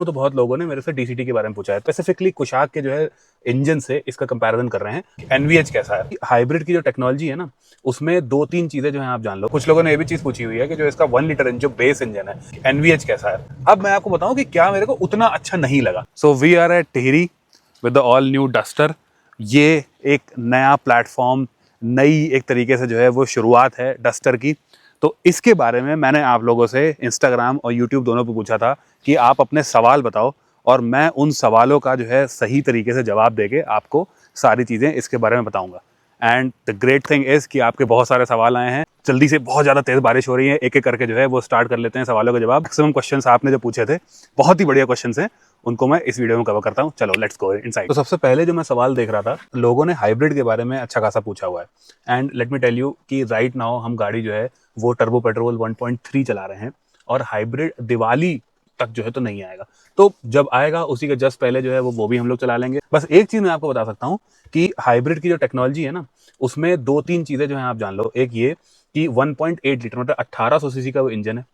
तो बहुत लोगों ने मेरे से डीसीटी के बारे में पूछा है, स्पेसिफिकली कुशाक के जो है इंजन से इसका कंपैरिजन कर रहे हैं। एनवीएच कैसा है, हाइब्रिड की जो टेक्नोलॉजी है ना, उसमें दो तीन चीजें जो है आप जान लो। कुछ लोगों ने ये भी चीज पूछी हुई है कि जो इसका 1 लीटर जो बेस इंजन है, एनवीएच कैसा है। अब मैं आपको बताऊं कि क्या मेरे को उतना अच्छा नहीं लगा। So we are at Tehri with the all new Duster. ये एक नया प्लेटफॉर्म, नई एक तरीके से जो है वो शुरुआत है डस्टर की। तो इसके बारे में मैंने आप लोगों से इंस्टाग्राम और यूट्यूब दोनों पे पूछा था कि आप अपने सवाल बताओ, और मैं उन सवालों का जो है सही तरीके से जवाब देके आपको सारी चीज़ें इसके बारे में बताऊंगा। And the great thing is कि आपके बहुत सारे सवाल आए हैं। जल्दी से, बहुत ज़्यादा तेज़ बारिश हो रही है, एक एक करके जो है वो स्टार्ट कर लेते हैं सवालों के जवाब। मैक्सिमम क्वेश्चंस आपने जो पूछे थे, बहुत ही बढ़िया क्वेश्चंस हैं, उनको मैं इस वीडियो में कवर करता हूँ। चलो लेट्स गो इनसाइड। तो सबसे पहले जो मैं सवाल देख रहा था, लोगों ने हाइब्रिड के बारे में अच्छा खासा पूछा हुआ है। And let me tell you कि राइट नाउ हम गाड़ी जो है वो टर्बो पेट्रोल 1.3 चला रहे हैं, और हाइब्रिड दिवाली तक जो है तो नहीं आएगा। तो जब आएगा उसी के जस्ट पहले जो है वो भी हम लोग चला लेंगे। बस एक चीज मैं आपको बता सकता हूँ कि हाइब्रिड की जो टेक्नोलॉजी है ना, उसमें दो तीन चीजें जो है आप जान लो। एक ये कि 1.8 लीटर मतलब 1800 सीसी का वो इंजन है।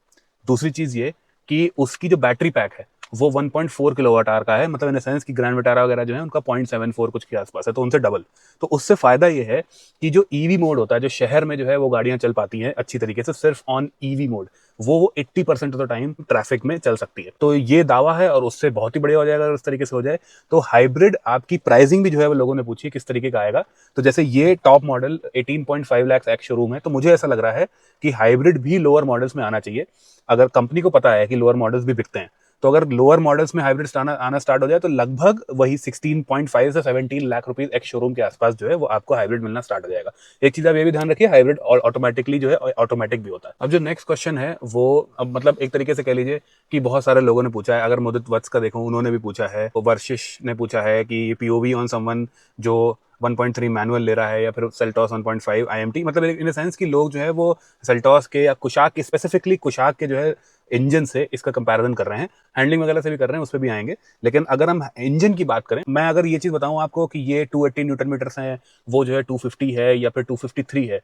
दूसरी चीज ये कि उसकी जो बैटरी पैक है वो 1.4 किलोवाट आवर का है, मतलब इन सेंस कि ग्रैंड विटारा वगैरह जो है उनका 0.74 कुछ के आसपास है, तो उनसे डबल। तो उससे फायदा ये है कि जो ईवी मोड होता है, जो शहर में जो है वो गाड़ियां चल पाती हैं अच्छी तरीके से सिर्फ ऑन ईवी मोड, वो 80% ऑफ द टाइम ट्रैफिक में चल सकती है। तो ये दावा है, और उससे बहुत ही बढ़िया हो जाएगा अगर उस तरीके से हो जाए। तो हाइब्रिड आपकी प्राइसिंग भी जो है वो लोगों ने पूछी किस तरीके का आएगा। तो जैसे ये top model 18.5 lakh ex showroom है, तो मुझे ऐसा लग रहा है कि हाइब्रिड भी लोअर मॉडल्स में आना चाहिए। अगर कंपनी को पता है कि लोअर मॉडल्स भी बिकते हैं, तो अगर लोअर मॉडल्स में हाइब्रिड आना स्टार्ट हो जाए तो लगभग वही 16.5 से 17 लाख रुपीज एक्स शोरूम के आसपास जो है वो आपको हाइब्रिड मिलना स्टार्ट हो जाएगा। एक चीज आप ये भी ध्यान रखिए, हाइब्रिड और ऑटोमेटिकली जो है ऑटोमेटिक भी होता है। अब जो नेक्स्ट क्वेश्चन है वो, अब मतलब एक तरीके से कह लीजिए कि बहुत सारे लोगों ने पूछा है। अगर मुदित वत्स का देखो, उन्होंने भी पूछा है, वर्शिश ने पूछा है कि पीओवी ऑन समवन जो 1.3 मैनुअल ले रहा है, या फिर सेल्टॉस 1.5 आईएमटी। मतलब इन सेंस कि लोग जो है वो सेल्टॉस के या कुशाक के, स्पेसिफिकली कुशाक के जो है इंजन से इसका कंपैरिजन कर रहे हैं। हैंडलिंग वगैरह से भी कर रहे हैं, उस पर भी आएंगे। लेकिन अगर हम इंजन की बात करें, मैं अगर ये चीज बताऊं आपको कि ये 280 न्यूटन मीटर्स है, वो जो है 250 है या फिर 253 है,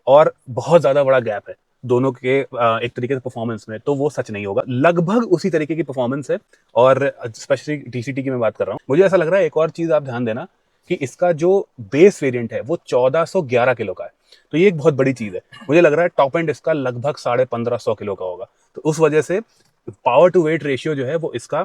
और बहुत ज्यादा बड़ा गैप है दोनों के एक तरीके से परफॉर्मेंस में, तो वो सच नहीं होगा। लगभग उसी तरीके की परफॉर्मेंस है। और स्पेशली डीसीटी की मैं बात कर रहा हूँ, मुझे ऐसा लग रहा है, एक और चीज आप ध्यान देना कि इसका जो बेस वेरिएंट है वो 1411 किलो का है। तो ये एक बहुत बड़ी चीज है। मुझे लग रहा है टॉप एंड इसका लगभग 1550 किलो का होगा। तो उस वजह से पावर टू वेट रेशियो जो है वो इसका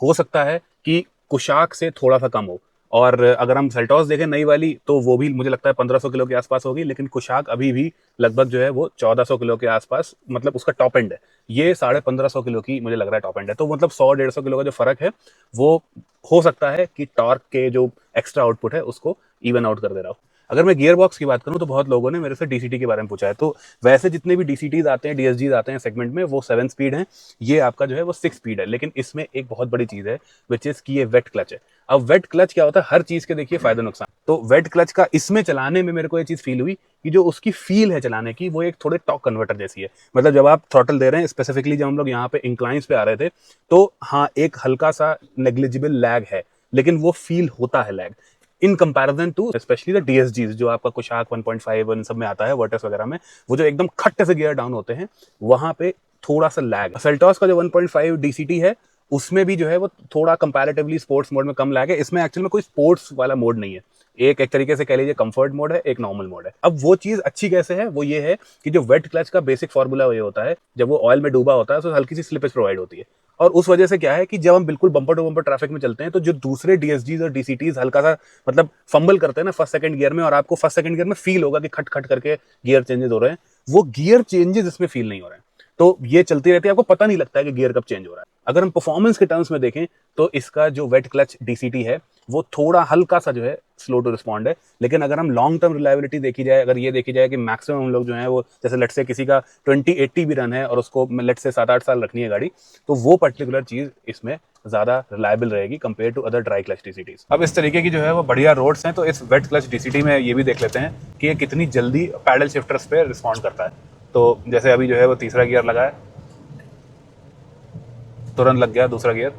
हो सकता है कि कुशाक से थोड़ा सा कम हो। और अगर हम सेल्टॉस देखें नई वाली, तो वो भी मुझे लगता है 1500 किलो के आसपास होगी, लेकिन कुशाक अभी भी लगभग जो है वो 1400 किलो के आसपास, मतलब उसका टॉप एंड है। ये 1550 किलो की मुझे लग रहा है टॉप एंड है। तो मतलब 100-150 किलो का जो फर्क है वो हो सकता है कि टॉर्क के जो एक्स्ट्रा आउटपुट है उसको इवन आउट कर दे रहा हो। अगर मैं गियर बॉक्स की बात करूं, तो बहुत लोगों ने मेरे से डीसीटी के बारे में पूछा है। तो वैसे जितने भी डीसीटीज आते हैं, डीएसजीज आते हैं सेगमेंट में, वो 7 स्पीड है। ये आपका जो है वो 6 स्पीड है। लेकिन इसमें एक बहुत बड़ी चीज है, विच इज कि ये वेट क्लच है। अब वेट क्लच क्या होता है, हर चीज के देखिए फायदा नुकसान। तो वेट क्लच का इसमें चलाने में मेरे को ये चीज फील हुई कि जो उसकी फील है चलाने की, वो एक थोड़े टॉर्क कन्वर्टर जैसी है। मतलब जब आप थ्रॉटल दे रहे हैं, स्पेसिफिकली जब हम लोग यहाँ पे इंक्लाइंस पे आ रहे थे, तो हाँ, एक हल्का सा नेग्लिजिबल लैग है, लेकिन वो फील होता है lag in comparison to specially the DSGs जो आपका कुशाक 1.5 इन सब में आता है, वर्टस वगैरह में, वो जो एकदम खट्टे से गियर डाउन होते हैं, वहां पे थोड़ा सा लैग। सेल्टॉस का जो 1.5 डीसीटी है, उसमें भी जो है वो थोड़ा कंपैरेटिवली स्पोर्ट्स मोड में कम लैग है। इसमें एक्चुअली में कोई स्पोर्ट्स वाला मोड नहीं है। एक तरीके से कह लीजिए कंफर्ट मोड है, एक नॉर्मल मोड है। अब वो चीज अच्छी कैसे है, वो ये है कि जो वेट क्लच का बेसिक फॉर्मूला ये होता है, जब वो ऑयल में डूबा होता है तो हल्की सी स्लिपेज प्रोवाइड होती है। और उस वजह से क्या है कि जब हम बिल्कुल बम्पर टू बम्पर ट्रैफिक में चलते हैं, तो जो दूसरे डीएसजीज और डीसीटीज हल्का सा मतलब फंबल करते हैं ना फर्स्ट सेकंड गियर में, और आपको फर्स्ट सेकंड गियर में फील होगा कि खट खट करके गियर चेंजेस हो रहे हैं, वो गियर चेंजेस इसमें फील नहीं हो रहे हैं। तो ये चलती रहती है, आपको पता नहीं लगता है कि गियर कब चेंज हो रहा है। अगर हम परफॉर्मेंस के टर्म्स में देखें, तो इसका जो वेट क्लच डीसीटी है वो थोड़ा हल्का सा जो है स्लो टू रिस्पॉन्ड है। लेकिन अगर हम लॉन्ग टर्म रिलायबिलिटी देखी जाए, अगर ये देखी जाए कि मैक्सिमम हम लोग जो है वो, जैसे लेट से किसी का 2080 भी रन है और उसको लेट से 7-8 साल रखनी है गाड़ी, तो वो पर्टिकुलर चीज इसमें ज्यादा रिलायबल रहेगी compare to other dry clutch DCTs. अब इस तरीके की जो है वो बढ़िया रोड्स हैं, तो इस वेट क्लच डीसीटी में ये भी देख लेते हैं कि ये कितनी जल्दी पैडल शिफ्टर्स पे रिस्पॉन्ड करता है। तो जैसे अभी जो है वो तीसरा गियर लगा है, तुरंत लग गया दूसरा गियर।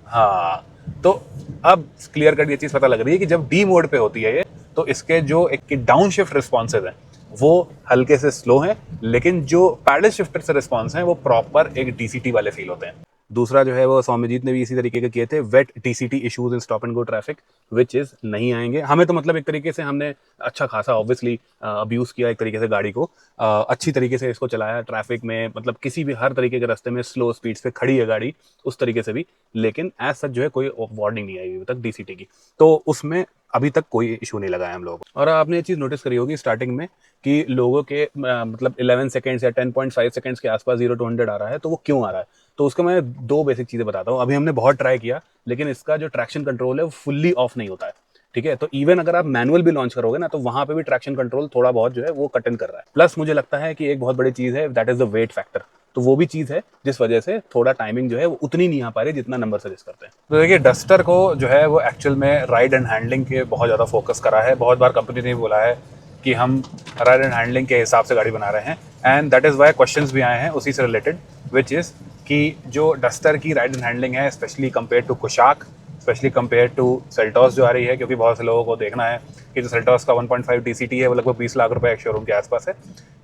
हाँ, तो अब क्लियर कट ये चीज पता लग रही है कि जब डी मोड पे होती है ये, तो इसके जो एक डाउन शिफ्ट रिस्पॉन्सेज हैं वो हल्के से स्लो हैं, लेकिन जो पैडल शिफ्टर से रिस्पॉन्स हैं वो प्रॉपर एक डीसीटी वाले फील होते हैं। दूसरा जो है वो सौम्यजीत ने भी इसी तरीके के किए थे, wet DCT issues in stop and go traffic which is नहीं आएंगे हमें। तो मतलब एक तरीके से हमने अच्छा खासा ऑब्वियसली अब्यूज किया एक तरीके से गाड़ी को, अच्छी तरीके से इसको चलाया ट्रैफिक में, मतलब किसी भी हर तरीके के रास्ते में स्लो स्पीड्स पे खड़ी है गाड़ी उस तरीके से भी, लेकिन एज सच जो है कोई वार्निंग नहीं आई अभी तक डीसीटी की, तो उसमें अभी तक कोई इशू नहीं लगा है हम लोगों को। और आपने ये चीज़ नोटिस करी होगी स्टार्टिंग में कि लोगों के मतलब 11 सेकंड्स या 10.5 सेकंड्स के आसपास 0 to 100 आ रहा है, तो वो क्यों आ रहा है? तो उसका मैं दो बेसिक चीज़ें बताता हूँ। अभी हमने बहुत ट्राई किया, लेकिन इसका जो ट्रैक्शन कंट्रोल है वो फुल्ली ऑफ नहीं होता है, ठीक है। तो इवन अगर आप मैनुअल भी लॉन्च करोगे ना, तो वहां पे भी ट्रैक्शन कंट्रोल थोड़ा बहुत जो है वो कट इन कर रहा है। प्लस मुझे लगता है कि एक बहुत बड़ी चीज़ है, that is the weight factor. तो वो भी चीज़ है जिस वजह से थोड़ा टाइमिंग जो है वो उतनी नहीं आ पा रही जितना नंबर सजेस्ट करते हैं। तो देखिए, डस्टर को जो है वो एक्चुअल में राइड एंड हैंडलिंग के बहुत ज़्यादा फोकस करा है। बहुत बार कंपनी ने बोला है कि हम राइड एंड हैंडलिंग के हिसाब से गाड़ी बना रहे हैं, and that is why questions भी आए हैं उसी से रिलेटेड, विच इज़ कि जो डस्टर की राइड एंड हैंडलिंग है, specially compare to Kushaq, specially compare to Seltos जो आ रही है, क्योंकि बहुत से लोगों को देखना है कि जो सेल्टॉस का 1.5 DCT है वो लगभग 20 लाख रुपए एक शोरूम के आसपास है,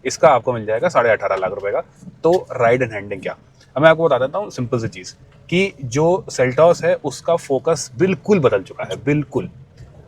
इसका आपको मिल जाएगा 18.5 लाख रुपए का। तो राइड एंड हैंडलिंग क्या, अब मैं आपको बता देता हूँ सिंपल सी चीज़, कि जो सेल्टॉस है उसका फोकस बिल्कुल बदल चुका है, बिल्कुल,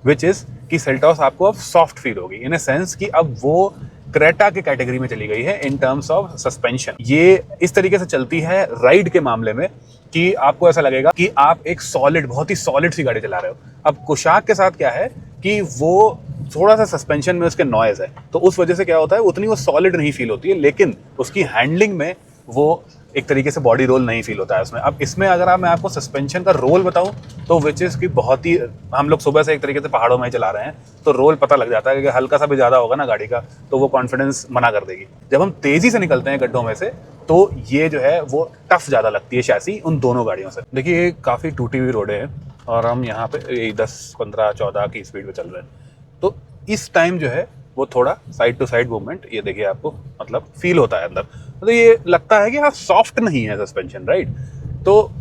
विच इज़ कि सेल्टॉस आपको अब सॉफ्ट फील होगी, इन ए सेंस कि अब वो क्रेटा के कैटेगरी में चली गई है इन टर्म्स ऑफ सस्पेंशन। ये इस तरीके से चलती है राइड के मामले में कि आपको ऐसा लगेगा कि आप एक सॉलिड, बहुत ही सॉलिड सी गाड़ी चला रहे हो। अब कुशाक के साथ क्या है कि वो थोड़ा सा सस्पेंशन में उसके नॉइज है, तो उस वजह से क्या होता है, उतनी वो सॉलिड नहीं फील होती है, लेकिन उसकी हैंडलिंग में वो एक तरीके से बॉडी रोल नहीं फील होता है उसमें। अब इसमें अगर मैं आपको सस्पेंशन का रोल बताऊं, तो विच इज़ की बहुत ही, हम लोग सुबह से एक तरीके से पहाड़ों में ही चला रहे हैं, तो रोल पता लग जाता है कि हल्का सा भी ज़्यादा होगा ना गाड़ी का, तो वो कॉन्फिडेंस मना कर देगी। जब हम तेज़ी से निकलते हैं गड्ढों में से, तो ये जो है वो टफ ज़्यादा लगती है शैसी उन दोनों गाड़ियों से। देखिए, काफ़ी टूटी हुई रोडें हैं और हम यहाँ पे 10, 15, 14 की स्पीड में चल रहे हैं, तो इस टाइम जो है वो थोड़ा साइड टू साइड मूवमेंट, ये देखिए आपको मतलब फील होता है अंदर, तो ये लगता है कि हाँ सॉफ्ट नहीं है सस्पेंशन, राइट। तो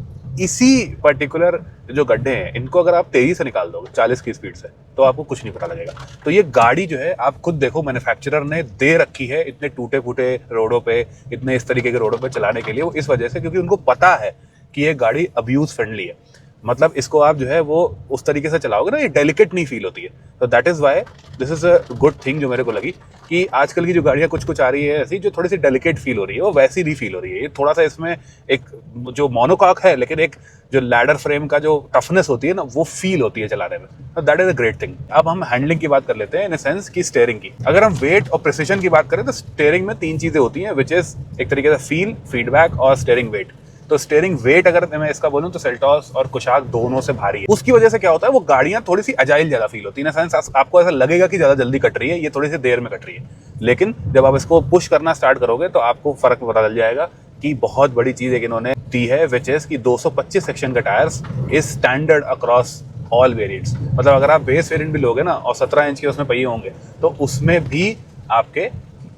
इसी पर्टिकुलर जो गड्ढे हैं, इनको अगर आप तेजी से निकाल दोगे 40 की स्पीड से, तो आपको कुछ नहीं पता लगेगा। तो ये गाड़ी जो है, आप खुद देखो, मैन्युफैक्चरर ने दे रखी है इतने टूटे फूटे रोडों पे, इतने इस तरीके के रोडों पे चलाने के लिए, वो इस वजह से क्योंकि उनको पता है कि ये गाड़ी अब्यूज फ्रेंडली है, मतलब इसको आप जो है वो उस तरीके से चलाओगे ना, ये डेलिकेट नहीं फील होती है। तो that is why this is a good thing जो मेरे को लगी, कि आजकल की जो गाड़ियाँ कुछ आ रही है ऐसी जो थोड़ी सी डेलिकेट फील हो रही है, वो वैसी नहीं फील हो रही है। ये थोड़ा सा इसमें एक जो मोनोकॉक है, लेकिन एक जो लैडर फ्रेम का जो टफनेस होती है ना, वो फील होती है चलाने में। तो that is a great thing. अब हम हैंडलिंग की बात कर लेते हैं, इन सेंस की स्टेयरिंग की। अगर हम वेट और प्रिसिजन की बात करें, तो स्टेयरिंग में 3 चीजें होती हैं, विच इज एक तरीके से फील, फीडबैक और स्टेयरिंग वेट। तो स्टीयरिंग वेट अगर मैं इसका बोलूं, तो सेल्टॉस और कुशाक दोनों से भारी है। उसकी वजह से क्या होता है, वो गाड़ियां थोड़ी सी अजाइल ज्यादा फील होती है, ना सेंस आपको ऐसा लगेगा कि ज्यादा जल्दी कट रही है, ये थोड़ी सी देर में कट रही है। लेकिन जब आप इसको पुश करना स्टार्ट करोगे, तो आपको फर्क पता चल जाएगा कि बहुत बड़ी चीज एक इन्होंने दी है, विच इज की 225 सेक्शन का tyres is standard across all variants. मतलब अगर आप बेस वेरिएंट भी लोगे ना, और 17 इंच के उसमें पहिए होंगे, तो उसमें भी आपके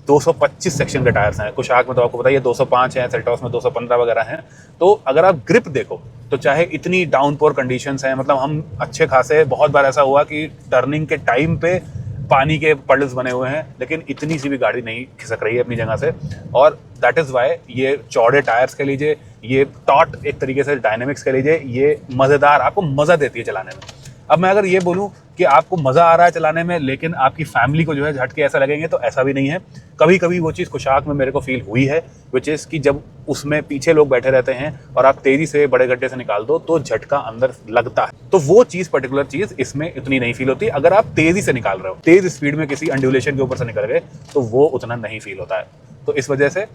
225 सेक्शन के टायर्स हैं। कुशाक में तो आपको बताइए 205 है, सेल्टॉस में 215 वगैरह हैं। तो अगर आप ग्रिप देखो, तो चाहे इतनी डाउनपोर कंडीशंस हैं, मतलब हम अच्छे खासे, बहुत बार ऐसा हुआ कि टर्निंग के टाइम पे पानी के पडल्स बने हुए हैं, लेकिन इतनी सी भी गाड़ी नहीं खिसक रही है अपनी जगह से। और दैट इज़ वाई ये चौड़े टायर्स कह लीजिए, ये टॉट एक तरीके से डायनेमिक्स कह लीजिए, ये मज़ेदार, आपको मज़ा देती है चलाने में। अब मैं अगर ये बोलूं कि आपको मज़ा आ रहा है चलाने में, लेकिन आपकी फैमिली को जो है झटके ऐसा लगेंगे, तो ऐसा भी नहीं है। कभी कभी वो चीज़ कुशाक में मेरे को फील हुई है, विच इज़ कि जब उसमें पीछे लोग बैठे रहते हैं और आप तेज़ी से बड़े गड्ढे से निकाल दो, तो झटका अंदर लगता है। तो वो चीज़, पर्टिकुलर चीज़ इसमें इतनी नहीं फील होती। अगर आप तेज़ी से निकाल रहे हो, तेज़ स्पीड में किसी अंडुलेशन के ऊपर से निकल गए, तो वो उतना नहीं फील होता है। तो इस वजह से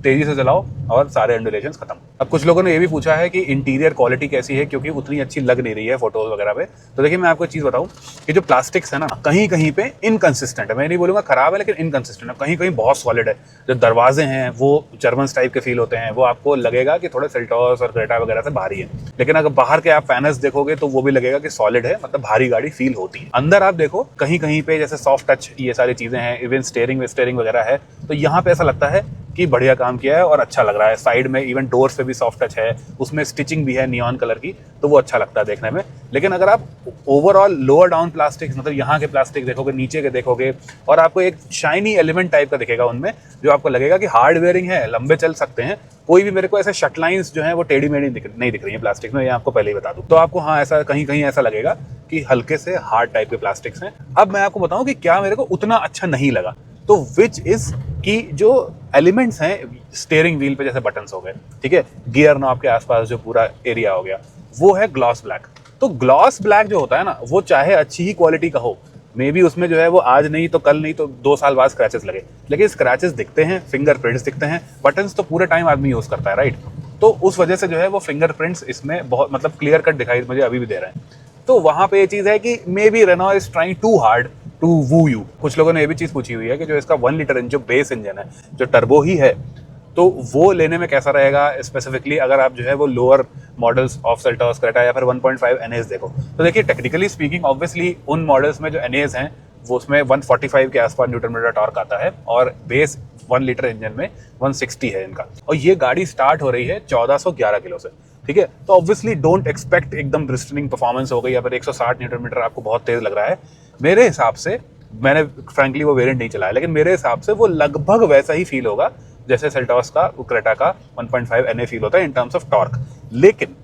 तेजी से चलाओ और सारे अंडुलेशंस खत्म। अब कुछ लोगों ने ये भी पूछा है कि इंटीरियर क्वालिटी कैसी है, क्योंकि उतनी अच्छी लग नहीं रही है फोटोज वगैरह पे। तो देखिए, मैं आपको एक चीज़ बताऊं कि जो प्लास्टिक्स है ना, कहीं कहीं पे इनकंसिस्टेंट है। मैं नहीं बोलूँगा खराब है, लेकिन इनकंसिस्टेंट है। कहीं कहीं बहुत सॉलिड है। जो दरवाजे हैं वो जर्मन टाइप के फील होते हैं, वो आपको लगेगा कि थोड़े सेल्टॉस और क्रेटा वगैरह से भारी है। लेकिन अगर बाहर के आप पैनल्स देखोगे, तो वो भी लगेगा कि सॉलिड है, मतलब भारी गाड़ी फील होती है। अंदर आप देखो, कहीं कहीं पे जैसे सॉफ्ट टच, ये सारी चीज़ें हैं, इवन स्टेयरिंग वगैरह है, तो यहाँ पे ऐसा लगता है कि बढ़िया काम किया है और अच्छा लग रहा है। साइड में इवन डोर्स पे भी सॉफ्ट टच है, उसमें स्टिचिंग भी है नियॉन कलर की, तो वो अच्छा लगता है देखने में। लेकिन अगर आप ओवरऑल लोअर डाउन प्लास्टिक, मतलब यहाँ के प्लास्टिक देखोगे, नीचे के देखोगे, और आपको एक शाइनी एलिमेंट टाइप का दिखेगा उनमें, जो आपको लगेगा कि हार्ड वेयरिंग है, लंबे चल सकते हैं। कोई भी मेरे को ऐसे शट लाइंस जो है वो टेढ़ी मेढ़ी नहीं दिख रही है प्लास्टिक में, ये आपको पहले ही बता दूं। तो आपको हाँ ऐसा कहीं कहीं ऐसा लगेगा कि हल्के से हार्ड टाइप के प्लास्टिक्स हैं। अब मैं आपको बताऊं कि क्या मेरे को उतना अच्छा नहीं लगा, तो विच इज कि जो एलिमेंट्स हैं स्टीयरिंग व्हील पे, जैसे बटन्स हो गए, ठीक है, गियर नॉब के आसपास जो पूरा एरिया हो गया, वो है ग्लॉस ब्लैक। तो ग्लॉस ब्लैक जो होता है ना, वो चाहे अच्छी ही क्वालिटी का हो, मे बी उसमें जो है वो आज नहीं तो कल नहीं तो 2 साल बाद स्क्रैचेस लगे, लेकिन स्क्रैचेस दिखते हैं, फिंगरप्रिंट्स दिखते हैं। बटन्स तो पूरे टाइम आदमी यूज करता है, राइट? तो उस वजह से जो है वो फिंगरप्रिंट्स इसमें बहुत मतलब क्लियर कट दिखाई मुझे अभी भी दे रहे हैं। तो वहां पे ये चीज है कि maybe Renault is trying too hard to woo you. कुछ लोगों ने ये भी चीज पूछी हुई है कि जो इसका 1 लीटर जो बेस इंजन है, जो टर्बो ही है, तो वो लेने में कैसा रहेगा स्पेसिफिकली अगर आप जो है वो lower models of Seltos, Creta या फिर 1.5 NAs देखो। तो देखिए टेक्निकली स्पीकिंग ऑब्वियसली उन मॉडल्स में जो NAs हैं वो उसमें 145 के आसपास न्यूटन मीटर टॉर्क आता है, और बेस 1 लीटर इंजन में 160 है इनका, और ये गाड़ी स्टार्ट हो रही है 1411 किलो से, ठीक है। तो ऑब्वियसली डोंट एक्सपेक्ट एकदम ब्रिस्टलिंग परफॉर्मेंस हो गई या फिर 160 न्यूटन मीटर आपको बहुत तेज लग रहा है। मेरे हिसाब से, मैंने फ्रैंकली वो वेरिएंट नहीं चलाया, लेकिन मेरे हिसाब से वो लगभग वैसा ही फील होगा जैसे सेल्टॉस का, क्रेटा का 1.5 NA फील होता है इन टर्म्स ऑफ टॉर्क। लेकिन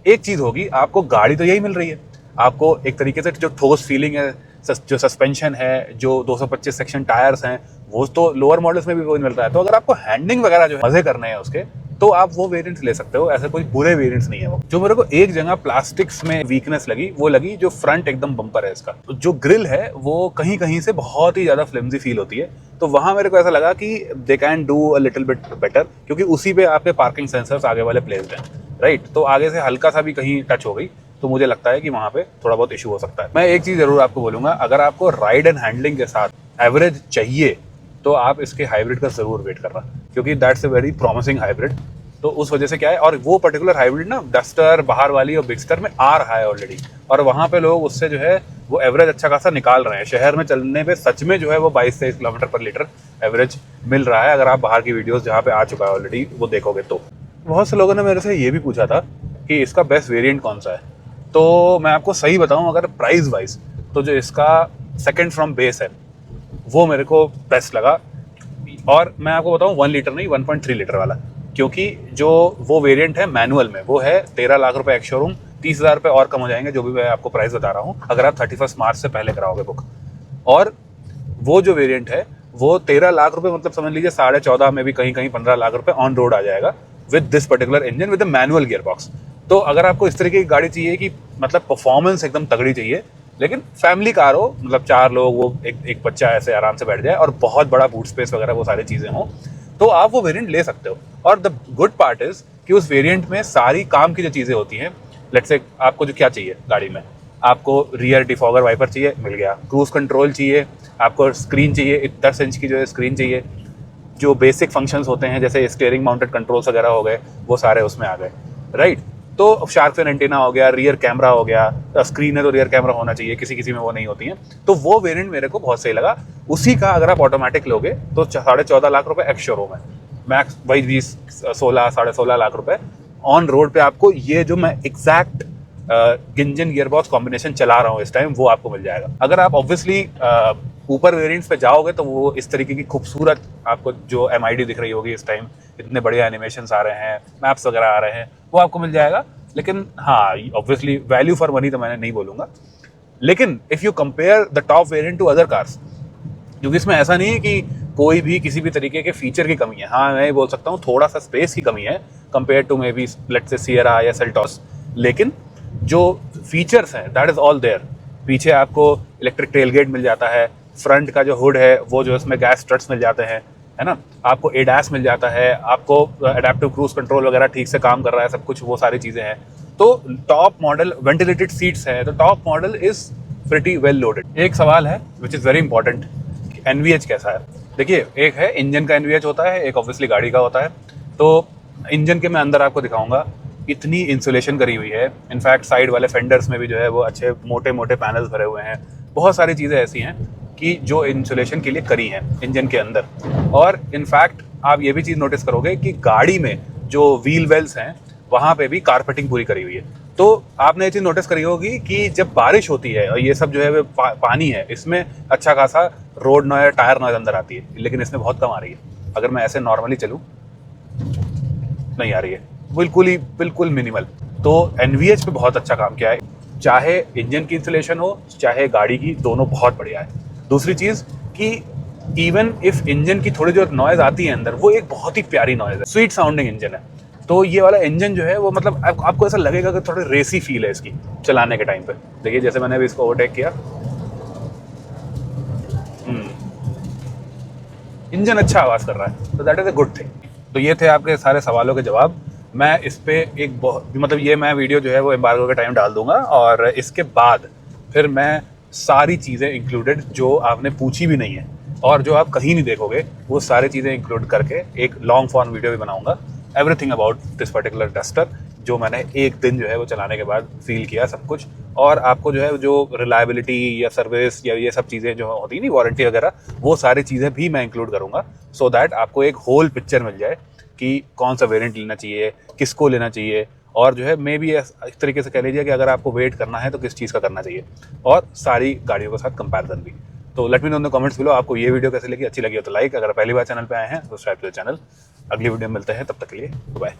एक चीज होगी, आपको गाड़ी तो यही मिल रही है, आपको एक तरीके से जो ठोस फीलिंग है, जो सस्पेंशन है, जो 225 सेक्शन टायर्स हैं, वो तो लोअर मॉडल्स में भी वो मिल रहा है। तो अगर आपको हैंडलिंग वगैरह जो मजे करने हैं उसके, तो आप वो वेरिएंट्स ले सकते हो, ऐसे कोई बुरे वेरिएंट्स नहीं है वो। जो मेरे को एक जगह प्लास्टिक्स में वीकनेस लगी, वो लगी जो फ्रंट एकदम बम्पर है इसका, तो जो ग्रिल है वो कहीं कहीं से बहुत ही ज्यादा फ्लिमजी फील होती है। तो वहां मेरे को ऐसा लगा कि they can do a little bit better, क्योंकि उसी पे आपके पार्किंग सेंसर्स आगे वाले प्लेस्ड हैं, राइट? तो आगे से हल्का सा भी कहीं टच हो गई तो मुझे लगता है कि वहां पे थोड़ा बहुत इशू हो सकता है। मैं एक चीज जरूर आपको बोलूंगा, अगर आपको राइड एंड हैंडलिंग के साथ एवरेज चाहिए तो आप इसके हाइब्रिड का जरूर वेट करना, क्योंकि that's a very promising hybrid. तो उस वजह से क्या है, और वो पर्टिकुलर हाइब्रिड ना डस्टर, बाहर वाली और बिगस्टर में आ रहा है ऑलरेडी, और वहां पे लोग उससे जो है वो एवरेज अच्छा खासा निकाल रहे हैं। शहर में चलने पे सच में जो है वो 22-23 किलोमीटर पर लीटर एवरेज मिल रहा है, अगर आप बाहर की वीडियोस जहाँ पे आ चुका है ऑलरेडी वो देखोगे तो। बहुत से लोगों ने मेरे से ये भी पूछा था कि इसका बेस्ट वेरिएंट कौन सा है, तो मैं आपको सही बताऊं, अगर प्राइस वाइज तो जो इसका सेकंड फ्रॉम बेस है वो मेरे को बेस्ट लगा। और मैं आपको बताऊं 1 लीटर नहीं, 1.3 लीटर वाला, क्योंकि जो वो वेरिएंट है मैनुअल में वो है 13 लाख रुपए एक्स शोरूम, 30,000 रुपये और कम हो जाएंगे, जो भी मैं आपको प्राइस बता रहा हूँ, अगर आप 31 मार्च से पहले कराओगे बुक। और वो जो वेरिएंट है वो 13 लाख रुपए, मतलब समझ लीजिए 14.5 में भी कहीं कहीं 15 लाख रुपए ऑन रोड आ जाएगा with this particular engine with manual gear box. तो अगर आपको इस तरीके की गाड़ी चाहिए कि मतलब परफॉर्मेंस एकदम तगड़ी चाहिए, लेकिन फैमिली कार हो, मतलब 4 लोग, वो एक बच्चा ऐसे आराम से बैठ जाए, और बहुत बड़ा बूट स्पेस वगैरह वो सारी चीजें हो, तो आप वो वेरिएंट ले सकते हो। और द गुड पार्ट इज कि उस वेरिएंट में सारी काम की जो चीजें होती हैं, लेट्स से आपको जो क्या चाहिए गाड़ी में, आपको रियर डिफॉगर वाइपर चाहिए, मिल गया। क्रूज कंट्रोल चाहिए, आपको स्क्रीन चाहिए, 10 इंच की जो है स्क्रीन चाहिए, जो बेसिक फंक्शंस होते हैं जैसे स्टीयरिंग माउंटेड कंट्रोल्स वगैरह हो गए, वो सारे उसमें आ गए, राइट? तो शार्क फिन एंटीना हो गया, रियर कैमरा हो गया, स्क्रीन है तो रियर कैमरा होना चाहिए, किसी किसी में वो नहीं होती है, तो वो वेरिएंट मेरे को बहुत सही लगा। उसी का अगर आप ऑटोमेटिक लोगे तो 14.5 लाख रुपए एक्स शोरूम है, मैक्स वही 16 16.5 लाख रुपए ऑन रोड पे आपको ये जो मैं एग्जैक्ट इंजन गियरबॉक्स कॉम्बिनेशन चला रहा हूँ इस टाइम, वो आपको मिल जाएगा। अगर आप ऑब्वियसली ऊपर वेरिएंट्स पे जाओगे तो वो इस तरीके की खूबसूरत आपको जो MID दिख रही होगी इस टाइम, इतने बढ़िया एनिमेशंस आ रहे हैं, मैप्स वगैरह आ रहे हैं, वो आपको मिल जाएगा। लेकिन हाँ, ऑब्वियसली वैल्यू फॉर मनी तो मैंने नहीं बोलूंगा, लेकिन if you compare the top variant to other cars, क्योंकि इसमें ऐसा नहीं है कि कोई भी किसी भी तरीके के फीचर की कमी है। हाँ, मैं बोल सकता हूँ थोड़ा सा स्पेस की कमी है compare to maybe let's say Sierra या सेल्टॉस, लेकिन जो फीचर्स हैं दैट इज ऑल देयर। पीछे आपको इलेक्ट्रिक टेलगेट मिल जाता है, फ्रंट का जो हुड है वो जो इसमें गैस स्ट्रट्स मिल जाते हैं, है ना, आपको ADAS मिल जाता है, आपको एडेप्टिव क्रूज कंट्रोल वगैरह ठीक से काम कर रहा है, सब कुछ वो सारी चीज़ें हैं। तो टॉप मॉडल, वेंटिलेटेड सीट्स है, तो top model is pretty well loaded. एक सवाल है which is very important, NVH कैसा है? देखिए, एक है इंजन का NVH होता है, एक ऑब्वियसली गाड़ी का होता है। तो इंजन के मैं अंदर आपको दिखाऊंगा, इतनी इंसुलेशन करी हुई है, इनफैक्ट साइड वाले फेंडर्स में भी जो है वो अच्छे मोटे मोटे पैनल्स भरे हुए हैं, बहुत सारी चीज़ें ऐसी हैं कि जो इंसुलेशन के लिए करी है इंजन के अंदर। और इनफैक्ट आप ये भी चीज़ नोटिस करोगे कि गाड़ी में जो व्हील वेल्स हैं वहाँ पे भी कारपेटिंग पूरी करी हुई है। तो आपने ये चीज़ नोटिस करी होगी कि जब बारिश होती है और ये सब जो है पानी है, इसमें अच्छा खासा रोड नॉइज, टायर नॉइज अंदर आती है, लेकिन इसमें बहुत कम आ रही है। अगर मैं ऐसे नॉर्मली चलूँ नहीं आ रही है, बिल्कुल मिनिमल। तो NVH पे बहुत अच्छा काम किया है, चाहे इंजन की इंसुलेशन हो चाहे गाड़ी की, दोनों बहुत बढ़िया है। दूसरी चीज़ कि इवन इफ इंजन की थोड़ी जो नॉइज आती है अंदर, वो एक बहुत ही प्यारी नॉइज है, स्वीट साउंडिंग इंजन है। तो ये वाला इंजन जो है वो मतलब आपको ऐसा लगेगा कि थोड़ी रेसी फील है इसकी चलाने के टाइम पे। देखिए जैसे मैंने अभी इसको ओवरटेक किया, इंजन अच्छा आवाज़ कर रहा है, तो that is a good thing. तो ये थे आपके सारे सवालों के जवाब। मैं इस पे एक बहुत मतलब ये मैं वीडियो जो है वो एम्बार्गो के टाइम डाल दूंगा, और इसके बाद फिर मैं सारी चीज़ें इंक्लूडेड जो आपने पूछी भी नहीं है और जो आप कहीं नहीं देखोगे, वो सारी चीज़ें इंक्लूड करके एक लॉन्ग फॉर्म वीडियो भी बनाऊंगा, everything about this particular duster, जो मैंने एक दिन जो है वो चलाने के बाद फील किया सब कुछ। और आपको जो है जो रिलायबिलिटी या सर्विस या ये सब चीज़ें जो होती है नहीं, वारंटी वगैरह, वो सारी चीज़ें भी मैं इंक्लूड करूँगा, सो दैट आपको एक होल पिक्चर मिल जाए कि कौन सा वेरिएंट लेना चाहिए, किसको लेना चाहिए, और जो है मे भी इस तरीके से कह लीजिए कि अगर आपको वेट करना है तो किस चीज़ का करना चाहिए, और सारी गाड़ियों के साथ कंपैरिजन भी। तो let me know in the comments below आपको ये वीडियो कैसे लगी, अच्छी लगी हो तो लाइक, अगर पहली बार चैनल पे आए हैं तो सब्सक्राइब टू द चैनल। अगली वीडियो में मिलते हैं, तब तक के लिए बाय।